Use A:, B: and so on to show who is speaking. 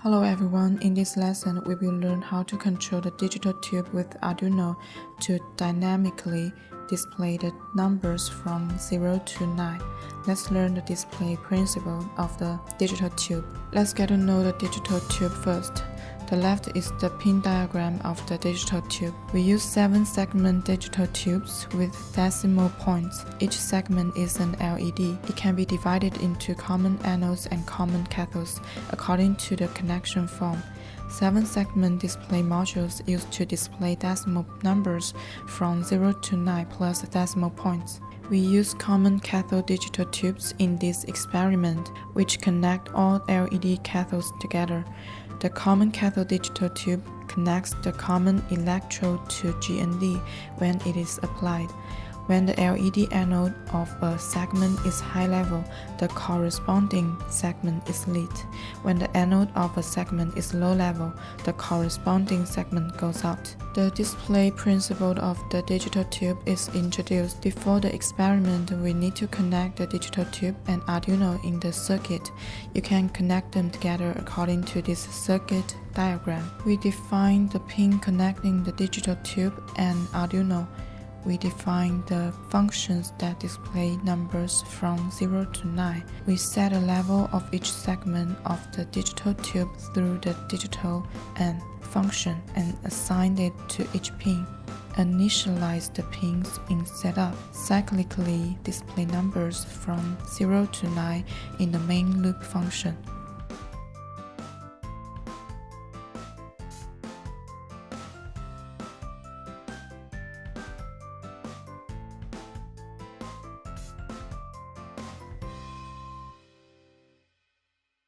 A: Hello everyone, in this lesson we will learn how to control the digital tube with Arduino to dynamically display the numbers from 0 to 9. Let's learn the display principle of the digital tube. Let's get to know the digital tube first. The left is the pin diagram of the digital tube. We use 7-segment digital tubes with decimal points. Each segment is an LED. It can be divided into common anodes and common cathodes according to the connection form. 7-segment display modules used to display decimal numbers from 0 to 9 plus decimal points. We use common cathode digital tubes in this experiment, which connect all LED cathodes together. The common cathode digital tube connects the common electrode to GND when it is applied. When the LED anode of a segment is high level, the corresponding segment is lit. When the anode of a segment is low level, the corresponding segment goes out. The display principle of the digital tube is introduced. Before the experiment, we need to connect the digital tube and Arduino in the circuit. You can connect them together according to this circuit diagram. We define the pin connecting the digital tube and Arduino. We define the functions that display numbers from 0 to 9. We set a level of each segment of the digital tube through the digital and function and assign it to each pin. Initialize the pins in setup. Cyclically display numbers from 0 to 9 in the main loop function.